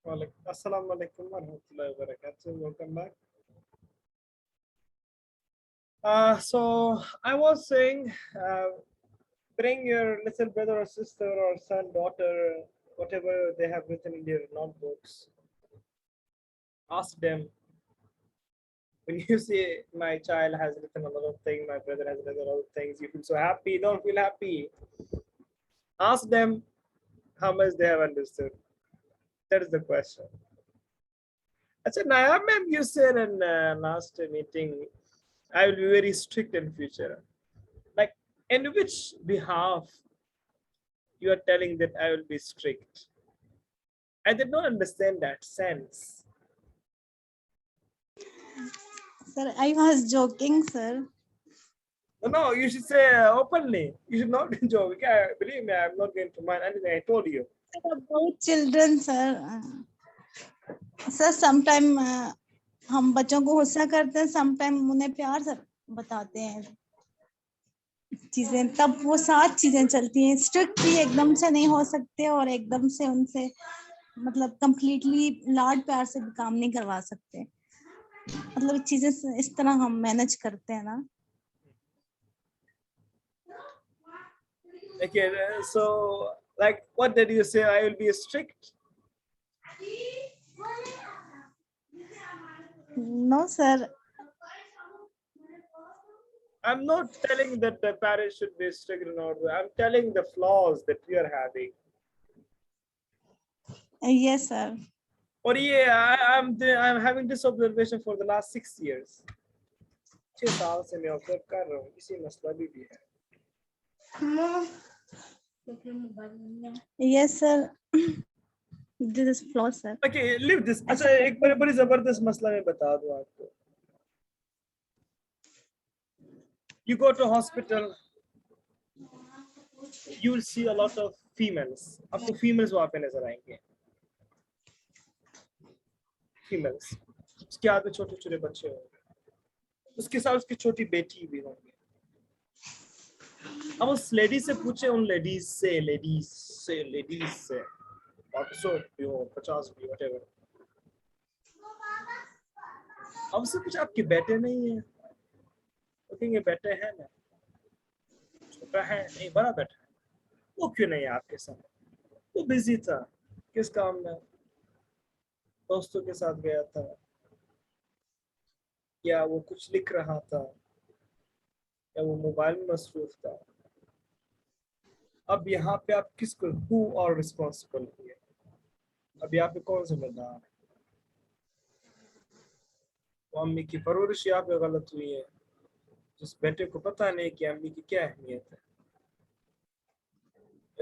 Assalamu alaikum warahmatullahi wabarakatuh. Welcome back. So I was saying, bring your little brother or sister or son, daughter, whatever they have written in their notebooks. Ask them. When you see my child has written a lot of things, my brother has written a lot of things, you feel so happy. Don't feel happy. Ask them how much they have understood. That is the question. Achha, Naya ma'am, you said in last meeting, I will be very strict in future. Like, in which behalf you are telling that I will be strict? I did not understand that sense. Sir, I was joking, sir. No, you should say openly. You should not be joking. Believe me, I'm not going to mind anything I told you. About children, sir. Sir, sometime हम बच्चों को गुस्सा करते हैं, sometime उन्हें प्यार से बताते हैं चीजें, तब वो साथ चीजें चलती हैं. स्ट्रिक्ट भी एकदम से नहीं हो सकते और एकदम से उनसे मतलब कंप्लीटली लाड प्यार से भी काम नहीं करवा सकते. मतलब चीजें इस तरह हम मैनेज करते हैं ना. Okay, so like, what did you say? I will be strict? No, sir. I'm not telling that the parents should be strict or not. I'm telling the flaws that we are having. Yes, sir. Or yeah, I'm having this observation for the last 6 years. 6 साल से मैं observe कर रहा हूँ, इसी मसला भी है. Yes, sir. This is flaw, sir. Okay, leave this. अच्छा, एक बड़ी जबरदस्त मसला मैं बता दूँ आपको. You go to hospital, you will see a lot of females. आपको females वहाँ पे नजर आएंगे. Females. उसके हाथ में छोटे छोटे बच्चे होंगे. उसके साथ उसकी छोटी बेटी भी होंगी. अब उस लेडी से पूछे, उन लेडीज से 100 भी हो, 50 भी, whatever. अब उससे कुछ आपके बेटे नहीं है, वो कहेंगे बेटे है ना, छोटा है नहीं, बड़ा बेटा है. वो क्यों नहीं है आपके साथ? वो बिजी था, किस काम में, दोस्तों के साथ गया था, या वो कुछ लिख रहा था, या वो मोबाइल में मसरूफ था. अब यहाँ पे आप किसको, हु और रिस्पॉन्सिबल है? अब यहाँ पे कौन जिम्मेदार है? वो अम्मी की परवरिश यहाँ पे गलत हुई है, जिस बेटे को पता नहीं कि अम्मी की क्या अहमियत है.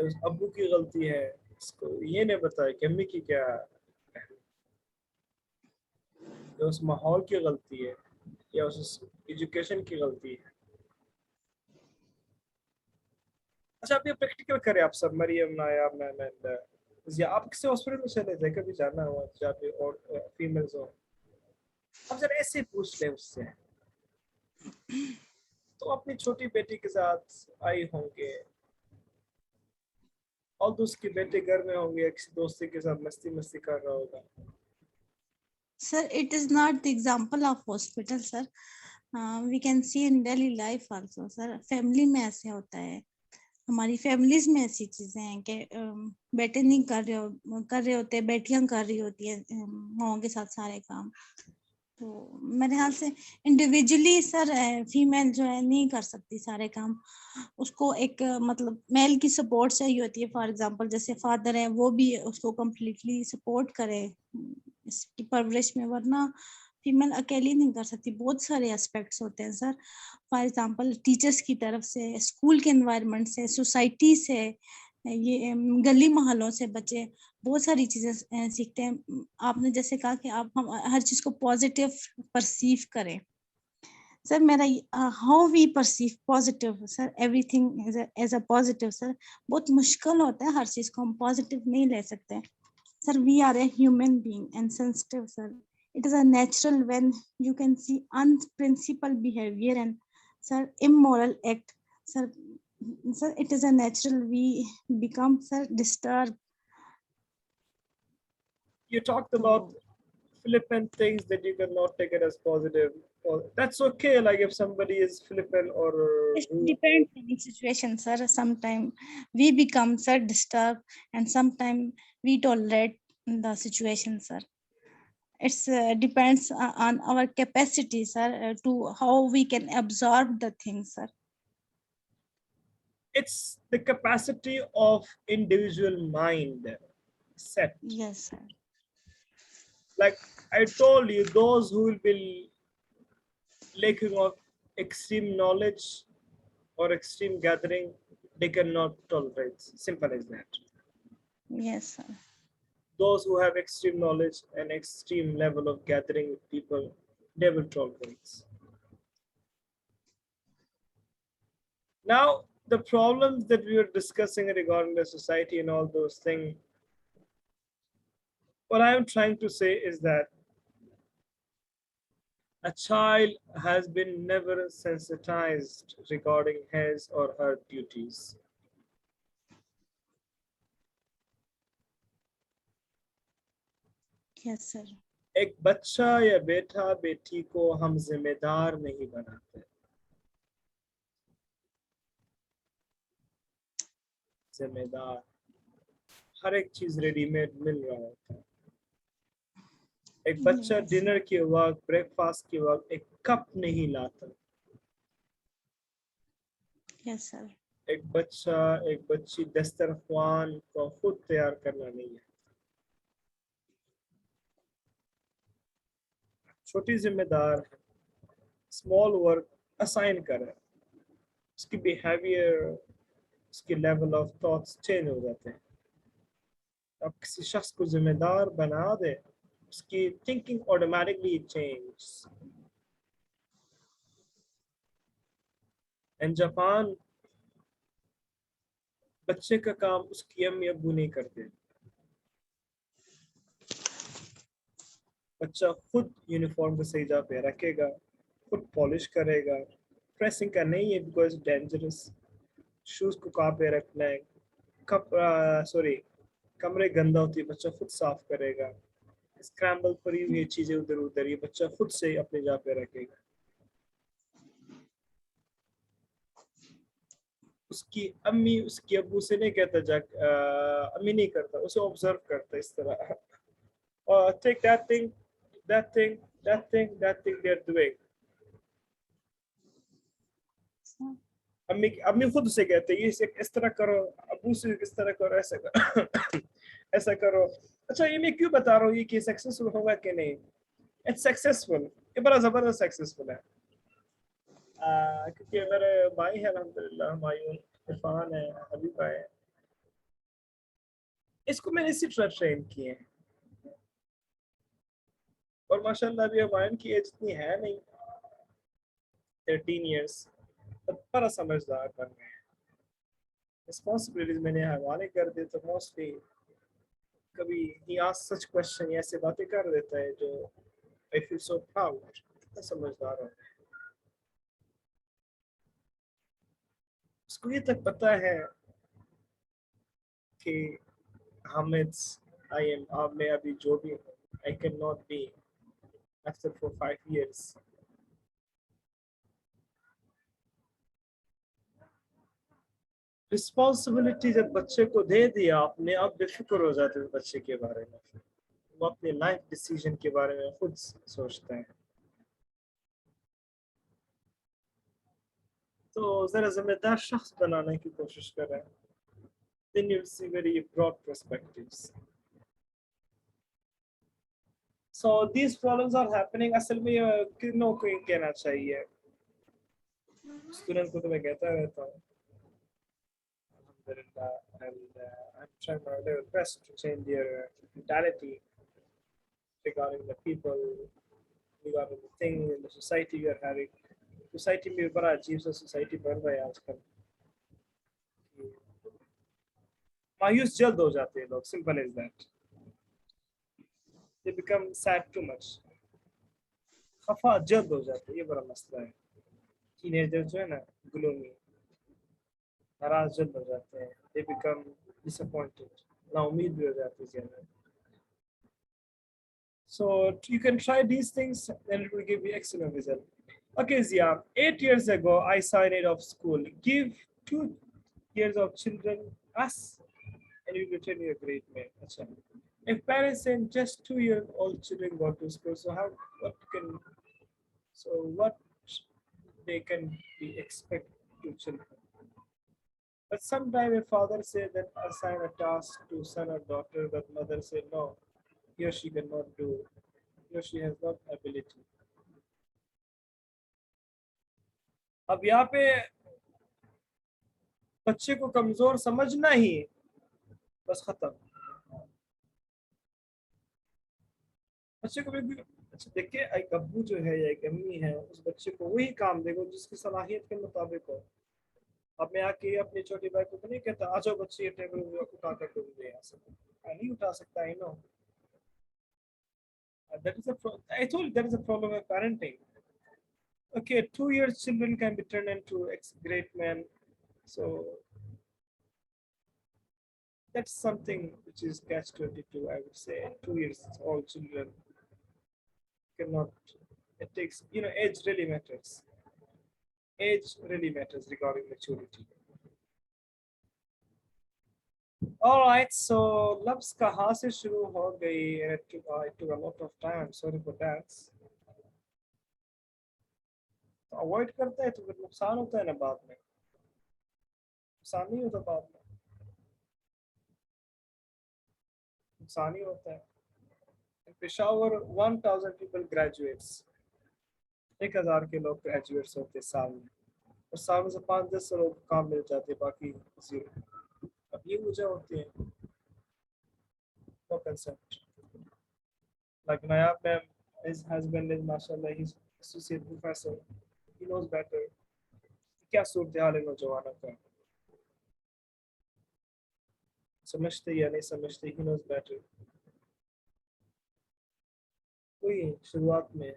उस अब्बू की गलती है, इसको ये नहीं बताया कि अम्मी की क्या अहमियत है. उस माहौल की गलती है, या उस एजुकेशन की गलती है. अच्छा, आप ये प्रैक्टिकल करें. आप सब, मरियम, नाया, मैं या आप किसी हॉस्पिटल में चले जाए, कभी जाना हुआ जहाँ पे और फीमेल्स हो, आप जरा ऐसे पूछ ले उससे, तो अपनी छोटी बेटी के साथ आई होंगे, और तो उसके बेटे घर में होंगे, या किसी दोस्त के साथ मस्ती कर रहा होगा. Sir, it is not the example of hospital, sir. We can see in daily life also, sir. Family में ऐसे होता है, हमारी फैमिलीज में ऐसी चीजें हैं कि बेटे नहीं कर रहे होते, बेटियां कर रही होती है माओ के साथ सारे काम. तो मेरे ख्याल से इंडिविजुअली सर फीमेल जो है नहीं कर सकती सारे काम. उसको एक मतलब मेल की सपोर्ट चाहिए होती है. फॉर एग्जांपल जैसे फादर है, वो भी उसको कंप्लीटली सपोर्ट करे इसकी परवरिश में, वरना फीमेल अकेली नहीं कर सकती. बहुत सारे एस्पेक्ट्स होते हैं सर. फॉर एग्जांपल टीचर्स की तरफ से, स्कूल के एनवायरनमेंट से, सोसाइटी से, ये गली मोहल्लों से बच्चे बहुत सारी चीजें सीखते हैं. आपने जैसे कहा कि आप हम हर चीज को पॉजिटिव परसीव करें. सर मेरा how we perceive positive, sir everything as a positive. Sir बहुत मुश्किल होता है, हर चीज को हम पॉजिटिव नहीं ले सकते. Sir we are a human being and sensitive. Sir it is a natural when you can see unprincipled behavior and sir immoral act. Sir it is a natural we become sir disturbed. You talked तो about flippant things that you cannot take it as positive. Or that's okay. Like if somebody is flippant or it rude. depends on the situation, sir. Sometimes we become sir disturbed, and sometimes we tolerate the situation, sir. It's depends on our capacity, sir, to how we can absorb the things, sir. It's the capacity of individual mind set. Yes, sir. Like I told you, those who will be lacking of extreme knowledge or extreme gathering, they cannot tolerate. Simple as that. Yes, sir. Those who have extreme knowledge and extreme level of gathering with people, they will tolerate. Now, the problems that we were discussing regarding the society and all those things, what I am trying to say is that a child has been never sensitized regarding his or her duties. Yes, sir. एक बच्चा या बेटा बेटी को हम जिम्मेदार नहीं बनाते. जिम्मेदार हर एक चीज रेडीमेड मिल रहा होता है. एक बच्चा Yes, डिनर के वक्त ब्रेकफास्ट के वक्त एक कप नहीं लाता. yes, sir. एक बच्चा एक बच्ची दस्तरखान को खुद तैयार करना नहीं है. छोटी जिम्मेदार स्मॉल वर्क असाइन करें, उसकी बिहेवियर, उसकी लेवल ऑफ थॉट्स चेंज हो जाते हैं. आप किसी शख्स को जिम्मेदार बना दे, उसकी thinking automatically change. In Japan बच्चे का काम उसकी अम्मी अब्बू नहीं करते. बच्चा खुद यूनिफॉर्म को सही जगह पे रखेगा, खुद पॉलिश करेगा. प्रेसिंग का नहीं है बिकॉज डेंजरस. शूज को कहाँ पे रखना है, कप सॉरी कमरे गंदा होती है, बच्चा खुद साफ करेगा. स्क्रैम्बल पड़ी हुई चीजें उधर उधर, ये बच्चा खुद से अपनी जगह पे रखेगा. उसकी अम्मी उसकी अब्बू से नहीं कहता जा, अम्मी नहीं करता, उसे ऑब्जर्व करता इस तरह. Take that thing, that thing, that thing, that thing they are doing. Sir. अम्मी अम्मी खुद से कहते हैं ये इस तरह करो, अब्बू से इस तरह करो, ऐसा करो. ऐसा करो. अच्छा ये मैं क्यों बता रहा हूँ ये कि सक्सेसफुल होगा कि नहीं. इट्स सक्सेसफुल, ये बड़ा जबरदस्त सक्सेसफुल है. क्योंकि मेरे भाई है अल्हम्दुलिल्लाह, हमायूं, इरफान है, हबीबा है, इसको मैंने इसी तरह ट्रेन किए हैं. और माशाल्लाह अभी हमायूं की एज इतनी है नहीं, 13 इयर्स, तो बड़ा समझदार बन गए हैं. रिस्पॉन्सिबिलिटीज मैंने हवाले कर दी तो मोस्टली कभी ही आज सच क्वेश्चन ऐसे बातें कर देता है जो आई फील सो प्राउड. कितना समझदार हो. उसको ये तक पता है कि हामिद आई एम, आप मैं अभी जो भी हूँ, I can not be after for 5 years. Responsibility जब बच्चे को दे दिया आपने, आप बेफिक्र हो जाते हो बच्चे के बारे में. वो अपने लाइफ डिसीजन के बारे में खुद सोचते हैं. तो जरा जिम्मेदार शख्स बनाने की कोशिश करें. Then you'll see very broad perspectives. So these problems are happening. असल में किन्हों को कहना चाहिए, स्टूडेंट को तो मैं कहता रहता हूँ alhamdulillah, and I'm trying my level best to change their mentality regarding the people, regarding the thing in the society we are having. Society में बड़ा अजीब सा सोसाइटी बन रहा है आजकल. मायूस जल्द हो जाते हैं लोग. Simple is that. They become sad too much. खफा जल्द हो जाते हैं, ये बड़ा मसला है. टीनेजर जो है ना, ग्लूमी, नाराज जल्द हो जाते हैं. दे बिकम डिसअपॉइंटेड, ना उम्मीद भी हो जाती है ज्यादा. So you can try these things and it will give you excellent result. Okay, Zia, 8 years ago, I signed out of school. Give 2 years of children us and you return your great man. Achha. If parents send just 2 year old children go to school, so what they can be expect to children? But sometimes a father said that assign a task to son or daughter, but mother said no, he or she cannot do, he or she has not ability. अब यहाँ पे बच्चे को कमजोर समझना ही बस खत्म बच्चे को भी अच्छा देखिए एक अब्बू जो है या एक अम्मी है उस बच्चे को वही काम देगा जिसकी सलाहियत के मुताबिक हो अब मैं आके अपनी छोटी भाई को तो नहीं कहता आ जाओ बच्चे ये टेबल उठा कर तुम ले आ सकते नहीं उठा सकता है no that is a I told you that is a problem of parenting. Okay, 2 years children can be turned into great men, so that's something which is catch 22. I would say 2 years old children cannot. It takes age really matters. Age really matters regarding maturity. All right, so loves कहाँ से शुरू हो गई? It took a lot of time. I'm sorry for that. तो avoid करता है तो फिर नुकसान होता है ना बाद में नुकसान नहीं होता बाद में नुकसान ही होता है पेशावर 1000 people graduates 1000 के लोग ग्रेजुएट्स होते साल में और साल में से 5-10 लोग काम मिल जाते बाकी जीरो अब ये वजह होती है no concept like Nayab ma'am his husband is mashallah he's associate professor he knows better क्या सूरत हाल है नौजवानों का समझते या नहीं समझते he knows better वही शुरुआत में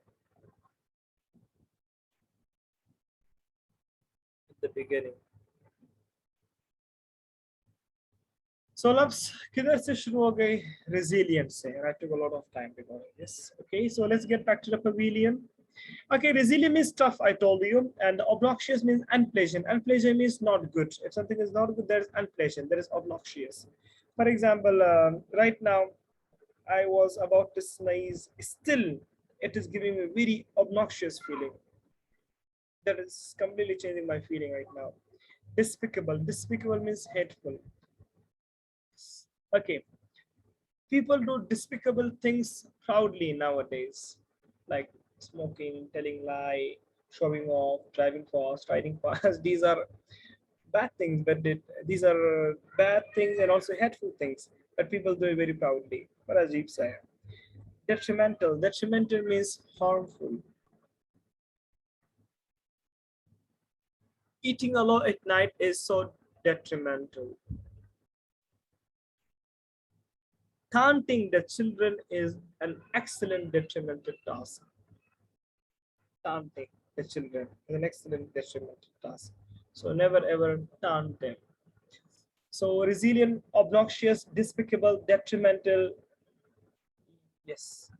at the beginning. So let's किधर से शुरू हो गई resilience से and I took a lot of time regarding this. Okay, so let's get back to the pavilion. Okay, resilient means tough, I told you, and obnoxious means unpleasant. Unpleasant means not good. If something is not good, there is unpleasant, there is obnoxious. For example, right now, I was about to sneeze. Still, it is giving me a very obnoxious feeling. That is completely changing my feeling right now. Despicable. Despicable means hateful. Okay. People do despicable things proudly nowadays, like smoking, telling lie, showing off, driving fast, riding fast. These are bad things, but these are bad things and also hateful things. But people do it very proudly. What does Jeep say? Detrimental. Detrimental means harmful. Eating alone at night is so detrimental. Taunting the children is an excellent detrimental task. Taunting the children is an excellent detrimental task. So never ever taunt them. So resilient, obnoxious, despicable, detrimental. Yes.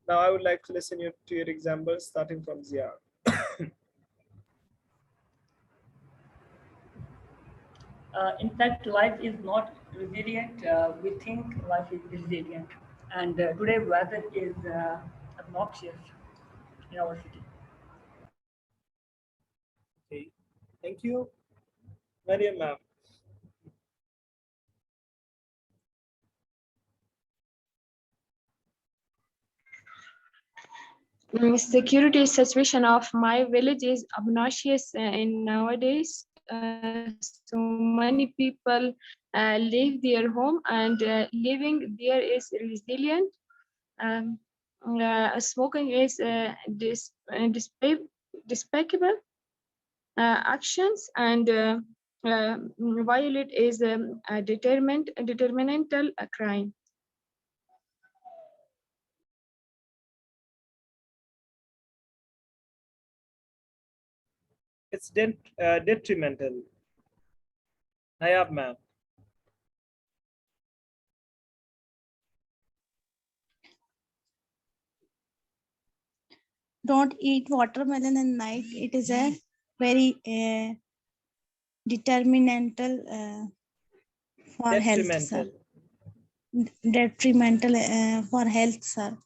Now I would like to listen to your examples starting from Zia. In fact, life is not resilient. We think life is resilient. And today, weather is obnoxious in our city. Okay. Thank you. Mariam ma'am. Security situation of my village is obnoxious in nowadays. So many people leave their home and living there is resilient. Smoking is despicable actions and violate is a determinantal crime. It's detrimental. Nayab ma'am. don't eat watermelon at night. It is a very determinantal for health, sir. Detrimental. Detrimental for health, sir.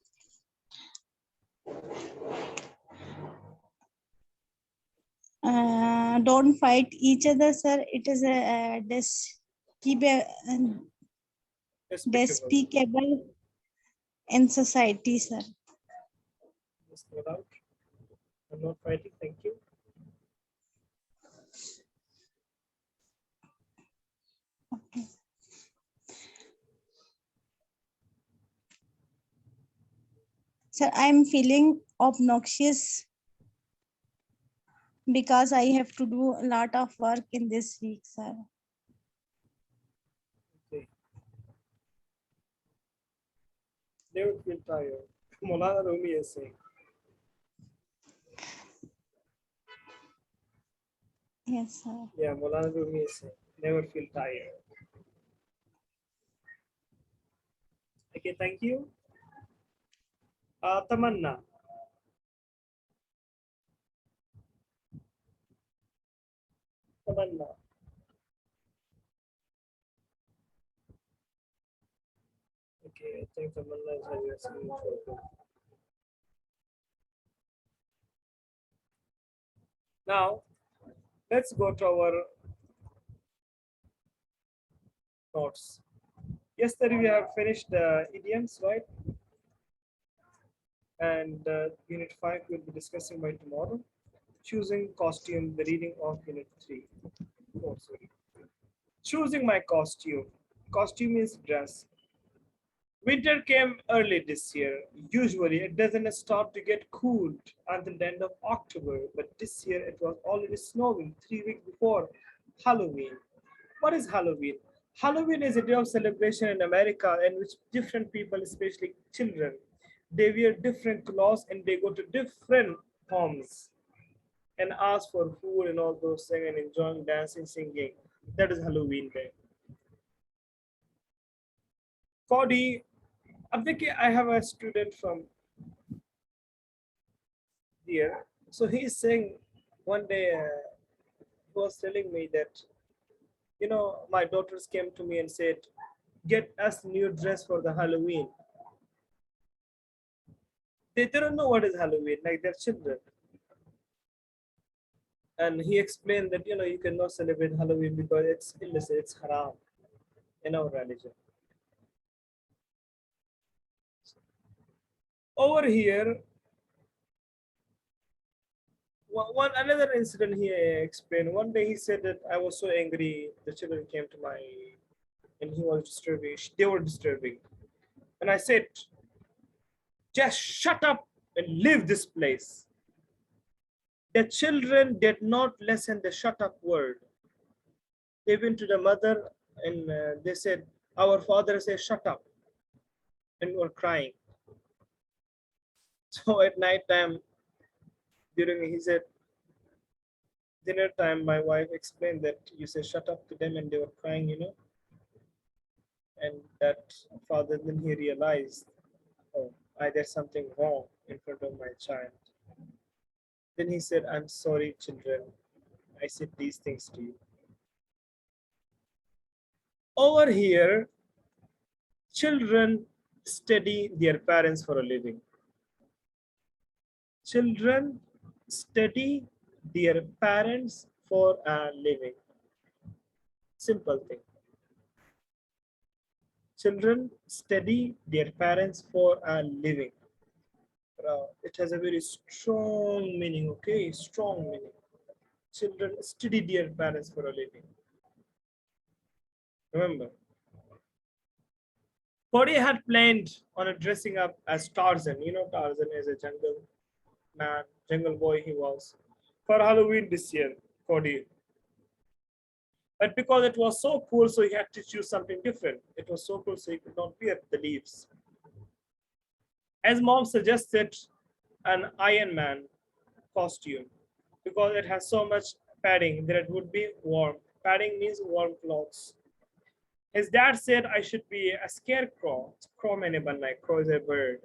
Don't fight each other, sir. It is a despicable in society, sir. Just no doubt. I'm not fighting. Thank you. Okay. Sir, I'm feeling obnoxious because I have to do a lot of work in this week, sir. Okay. They would feel tired. Molana Rumi is saying. Yes, sir. Yeah, Molana Rumi is saying. Never feel tired. Okay, thank you. Tamanna. Tamanna. Okay, I think Tamanna is having a screen share. Now, let's go to our notes. Yesterday we have finished idioms, right? And unit 5 we'll be discussing by tomorrow. Choosing costume, the reading of unit 3. Oh, sorry. Choosing my costume. Costume is dress. Winter came early this year. Usually it doesn't start to get cooled until the end of October, but this year it was already snowing 3 weeks before Halloween. What is Halloween? Halloween is a day of celebration in America in which different people, especially children, they wear different clothes and they go to different homes and ask for food and all those things and enjoying dancing, singing. That is Halloween day. Cody, I have a student from here. So he is saying one day he was telling me that, my daughters came to me and said, get us new dress for the Halloween. They don't know what is Halloween, like they're children. And he explained that, you cannot celebrate Halloween because it's illicit, it's haram in our religion. Over here, one another incident he explained. One day he said that I was so angry. The children came to my, and he was disturbing. They were disturbing, and I said, "Just shut up and leave this place." The children did not listen the shut up word. They went to the mother and they said, "Our father says shut up," and were crying. So at night time, during he said dinner time, my wife explained that you say shut up to them and they were crying, and that father then he realized, oh, there's something wrong in front of my child. Then he said, I'm sorry, children. I said these things to you. Over here, children study their parents for a living. Children study their parents for a living. Simple thing. Children study their parents for a living. It has a very strong meaning, okay? Strong meaning. Children study their parents for a living. Remember, Cody had planned on dressing up as Tarzan. Tarzan is a jungle man, jungle boy he was, for Halloween this year, Cody. But because it was so cool, so he had to choose something different. It was so cool, so he could not wear the leaves. As mom suggested, an Iron Man costume because it has so much padding that it would be warm. Padding means warm clothes. His dad said I should be a scarecrow. Crow means crow is a bird.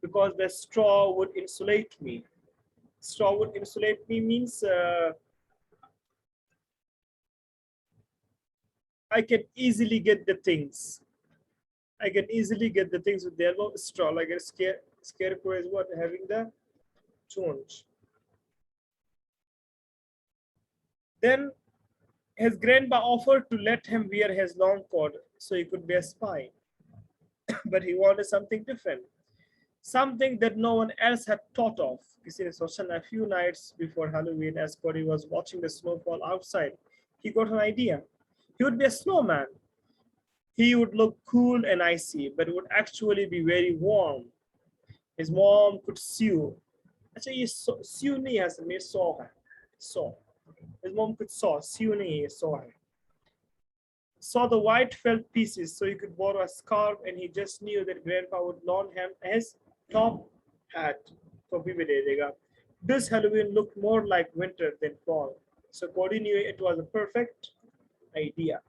because the straw would insulate me. Straw would insulate me means I can easily get the things. I can easily get the things with the elbow. Straw, like a scarecrow is what? Having the chonch. Then his grandpa offered to let him wear his long coat so he could be a spy. But he wanted something different, something that no one else had thought of. किसी ने सोचा ना, a few nights before Halloween, as Cody was watching the snowfall outside, he got an idea. He would be a snowman. He would look cool and icy, but would actually be very warm. His mom could sew. अच्छा ये sew नहीं है, असल में saw है. Saw. His mom could sew नहीं है, saw है. Saw the white felt pieces so he could borrow a scarf, and he just knew that grandpa would loan him his top hat. टोपी भी दे देगा. This Halloween looked more like winter than fall, so Cody knew it was a perfect idea.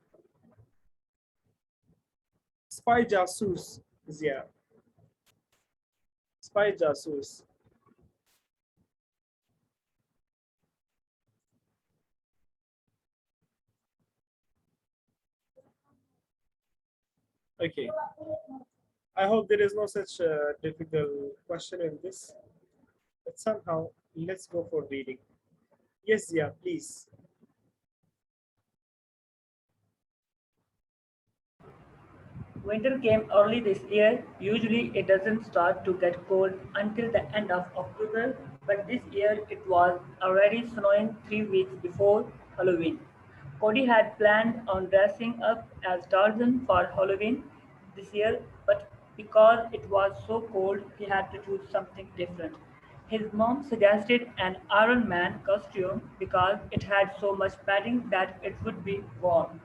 Spy jasus, yeah. Spy jasus. Okay. I hope there is no such difficult question in this. But somehow, let's go for reading. Yes, yeah, please. Winter came early this year. Usually it doesn't start to get cold until the end of October, but this year it was already snowing 3 weeks before Halloween. Cody had planned on dressing up as Tarzan for Halloween this year, but because it was so cold, he had to choose something different. His mom suggested an Iron Man costume because it had so much padding that it would be warm.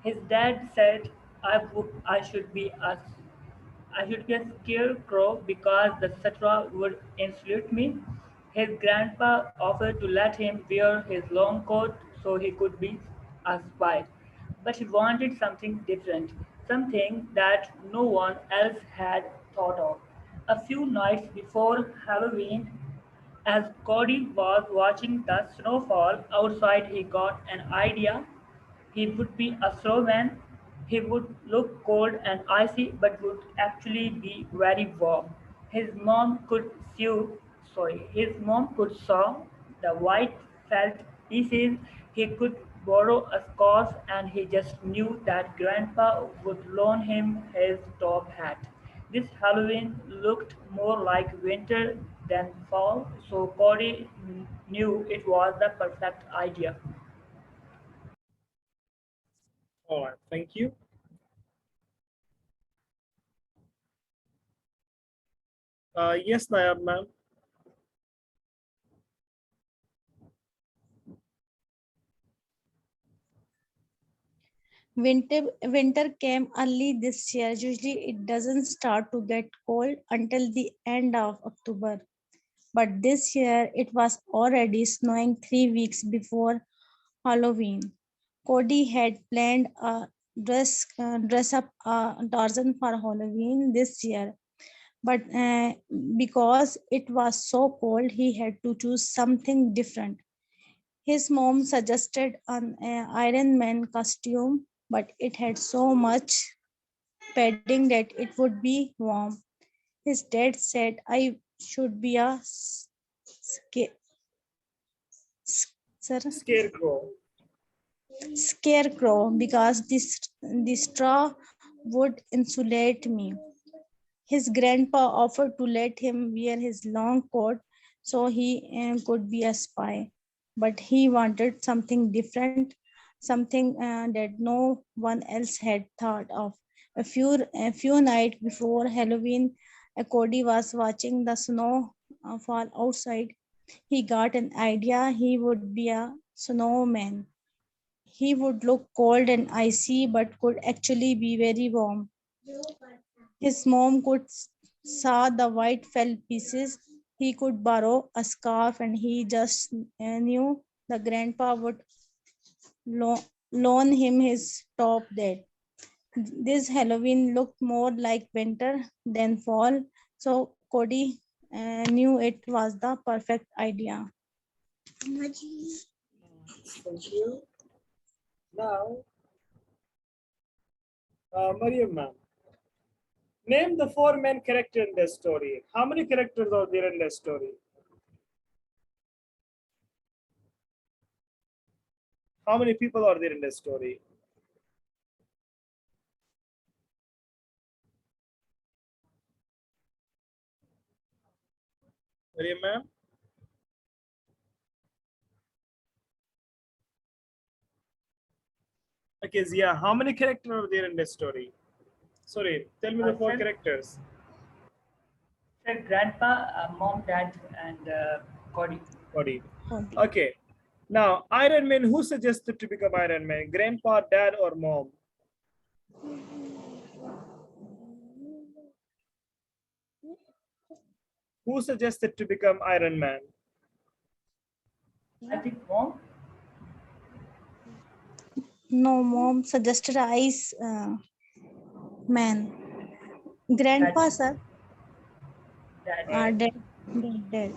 His dad said I should be a scarecrow because the straw would insulate me. His grandpa offered to let him wear his long coat so he could be a spy. But he wanted something different, something that no one else had thought of. A few nights before Halloween, as Cody was watching the snowfall outside, he got an idea. He would be a snowman. He would look cold and icy, but would actually be very warm. His mom could sew the white felt pieces. He could borrow a scarf, and he just knew that Grandpa would loan him his top hat. This Halloween looked more like winter than fall, so Cody knew it was the perfect idea. All right, thank you. Yes, Nayab, ma'am. Winter came early this year. Usually it doesn't start to get cold until the end of October. But this year it was already snowing 3 weeks before Halloween. Cody had planned a dress up Tarzan for Halloween this year, but because it was so cold, he had to choose something different. His mom suggested an Iron Man costume, but it had so much padding that it would be warm. His dad said I should be a sca- sir, Scarecrow. scarecrow because the straw would insulate me. His grandpa offered to let him wear his long coat so he could be a spy. But he wanted something different, something that no one else had thought of. A few nights before Halloween, Cody was watching the snow fall outside. He got an idea. He would be a snowman. He would look cold and icy, but could actually be very warm. His mom could saw the white felt pieces. He could borrow a scarf, and he just knew the grandpa would loan him his top that. This Halloween looked more like winter than fall, so Cody knew it was the perfect idea. Thank you. Now, Mariam ma'am, name the 4 main characters in the story. How many characters are there in the story? How many people are there in the story? Mariam ma'am? Okay, Zia, how many characters are there in the story? Sorry, tell me the 4 Sir, characters. sir, grandpa, mom, dad, and Cody. Cody. Cody. Okay. Now, Iron Man, who suggested to become Iron Man? Grandpa, dad, or mom? Who suggested to become Iron Man? I think mom. No, mom suggested Ice Man. Grandpa, Dad. sir. Dad. Dead.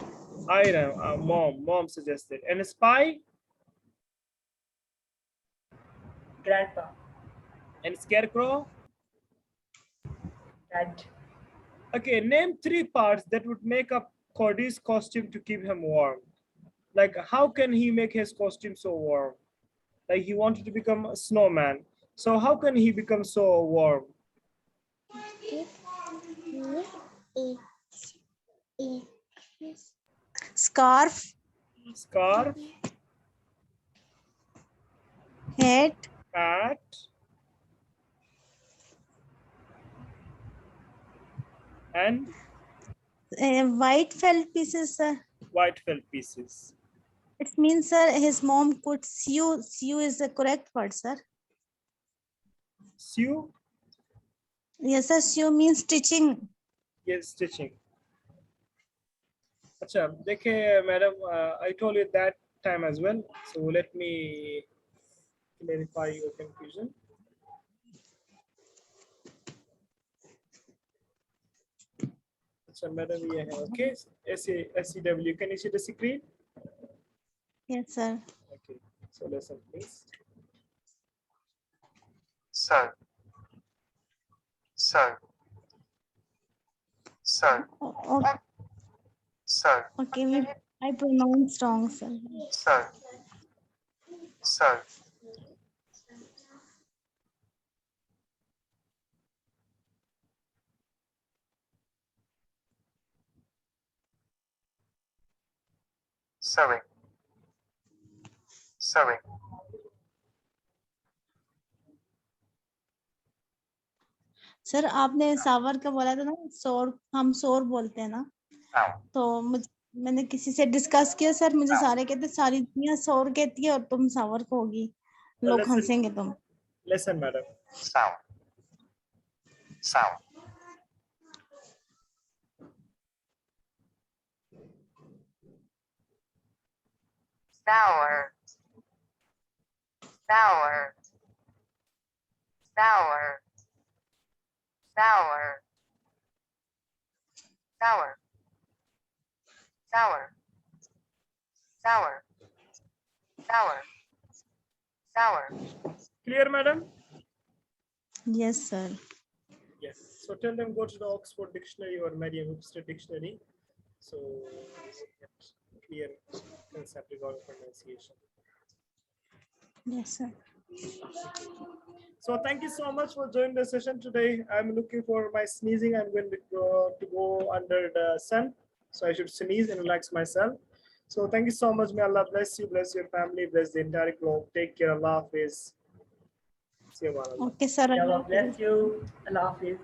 Iron, mom suggested. And Spy Grandpa. and Scarecrow? Dad. Okay, name 3 parts that would make up Cody's costume to keep him warm. Like, how can he make his costume so warm? Like, he wanted to become a snowman. So how can he become so warm? Scarf, Scarf, hat, hat, and white felt pieces, sir. white felt pieces. It means, sir, his mom could sew. Sew is the correct word, sir. Sew? Yes, sir. Sew means stitching. Yes, stitching. Acha, dekhe, madam, I told you that time as well. So let me clarify your confusion. Acha, madam, ye hai, okay. SEW, can you see the screen? Yes, sir. Okay, so listen, please. So, Okay, so, I pronounce wrong, sir. so, sewing, sir आपने सावर का बोला था ना, शोर, हम शोर बोलते हैं ना, तो मैंने किसी से डिस्कस किया, सर मुझे सारे कहते सारी दुनिया शोर कहती है और तुम सावर कहोगी, लोग हंसेंगे तुम. Listen, madam. sound, sour, sour, sour, sour, sour, sour, sour, sour, sour. Clear, madam? Yes, sir. Yes. So tell them go to the Oxford Dictionary or Merriam-Webster Dictionary. So get clear concept regarding pronunciation. Yes, sir. So thank you so much for joining the session today. I'm looking for my sneezing. I'm going to go under the sun. So I should sneeze and relax myself. So thank you so much. May Allah bless you, bless your family, bless the entire globe. Take care. Allah Hafiz. See you, Allah. Okay, sir. God bless you. Allah Hafiz.